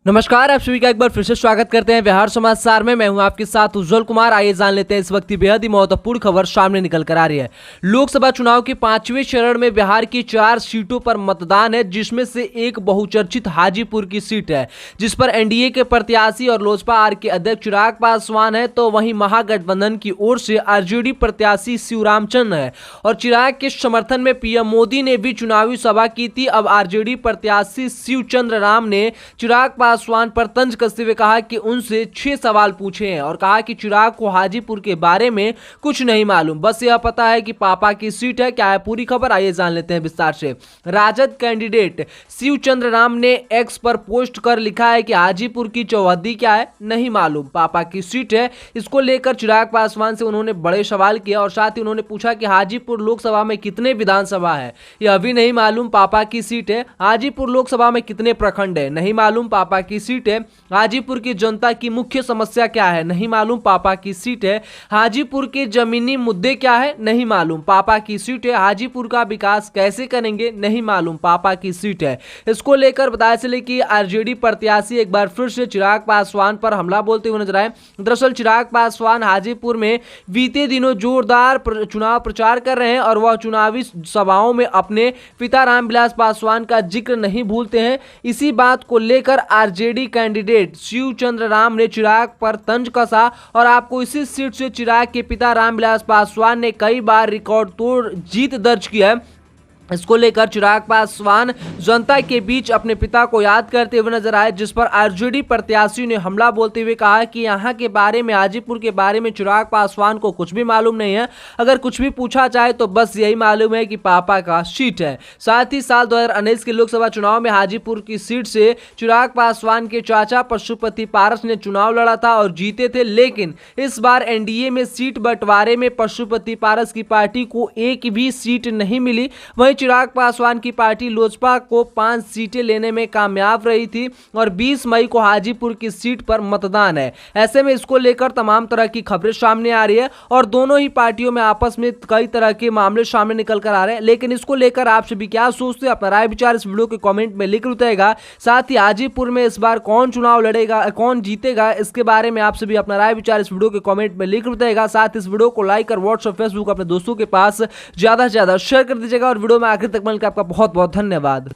नमस्कार, आप सभी का एक बार फिर से स्वागत करते हैं बिहार समाचार में। मैं हूं आपके साथ उज्जवल कुमार। आइए जान लेते हैं इस वक्त की बेहद ही महत्वपूर्ण खबर सामने निकल कर आ रही है। लोकसभा चुनाव के 5वें चरण में बिहार की 4 सीटों पर मतदान है, जिसमें से एक बहुचर्चित हाजीपुर की सीट है, जिस पर एनडीए के प्रत्याशी और लोजपा आर के अध्यक्ष चिराग पासवान है, तो वहीं महागठबंधन की ओर से आरजेडी प्रत्याशी शिवरामचंद्र है और चिराग के समर्थन में पीएम मोदी ने भी चुनावी सभा की थी। अब आरजेडी प्रत्याशी शिवचंद्र राम ने चिराग पासवान पर तंज कसते हुए कहा कि उनसे 6 सवाल पूछे हैं और कहा कि चिराग को हाजीपुर के बारे में कुछ नहीं मालूम, बस यह पता है कि पापा की सीट है। क्या है पूरी खबर, आइए जान लेते हैं विस्तार से। राजद कैंडिडेट शिवचंद्र राम ने एक्स पर पोस्ट कर लिखा है कि हाजीपुर की चौहद्दी क्या है नहीं मालूम, पापा की सीट है। इसको लेकर चिराग पासवान से उन्होंने बड़े सवाल किए और साथ ही उन्होंने पूछा कि हाजीपुर लोकसभा में कितने विधानसभा है, यह भी नहीं मालूम, पापा की सीट है। हाजीपुर लोकसभा में कितने प्रखंड है नहीं मालूम, पापा की सीट है। हाजीपुर की जनता की मुख्य समस्या क्या है नहीं मालूम, पापा की सीट है। हाजीपुर के जमीनी मुद्दे क्या है नहीं मालूम, पापा की सीट है। हाजीपुर का विकास कैसे करेंगे नहीं मालूम, पापा की सीट है। इसको लेकर बताया चले कि आरजेडी प्रत्याशी एक बार फिर से चिराग पासवान पर हमला बोलते हुए नजर आए। दरअसल चिराग पासवान हाजीपुर में बीते दिनों जोरदार चुनाव प्रचार कर रहे हैं और वह चुनावी सभाओं में अपने पिता रामविलास पासवान का जिक्र नहीं भूलते हैं। इसी बात को लेकर आरजेडी कैंडिडेट शिवचंद्र राम ने चिराग पर तंज कसा और आपको इसी सीट से चिराग के पिता रामविलास पासवान ने कई बार रिकॉर्ड तोड़ जीत दर्ज किया है। इसको लेकर चिराग पासवान जनता के बीच अपने पिता को याद करते हुए नजर आए, जिस पर आरजेडी प्रत्याशी ने हमला बोलते हुए कहा कि यहां के बारे में, हाजीपुर के बारे में चिराग पासवान को कुछ भी मालूम नहीं है। अगर कुछ भी पूछा जाए तो बस यही मालूम है कि पापा का सीट है। साथ ही साल 2019 के लोकसभा चुनाव में हाजीपुर की सीट से चिराग पासवान के चाचा पशुपति पारस ने चुनाव लड़ा था और जीते थे, लेकिन इस बार एनडीए में सीट बंटवारे में पशुपति पारस की पार्टी को एक भी सीट नहीं मिली। वहीं चिराग पासवान की पार्टी लोजपा को 5 सीटें लेने में कामयाब रही थी और 20 मई को हाजीपुर की सीट पर मतदान है। ऐसे में इसको लेकर तमाम तरह की खबरें सामने आ रही है और दोनों ही पार्टियों में आपस में कई तरह के मामले सामने निकल कर आ रहे हैं। लेकिन इसको लेकर आप सभी क्या सोचते हैं, अपना राय विचार इस वीडियो के कमेंट में लिख बताएगा। साथ ही हाजीपुर में इस बार कौन चुनाव लड़ेगा, कौन जीतेगा, इसके बारे में आप सभी अपना राय विचार इस वीडियो के कमेंट में लिख बताएगा। साथ इस वीडियो को लाइक और व्हाट्सएप फेसबुक अपने दोस्तों के पास ज्यादा से ज्यादा शेयर कर दीजिएगा और वीडियो में आखिर तक मिलकर आपका बहुत बहुत धन्यवाद।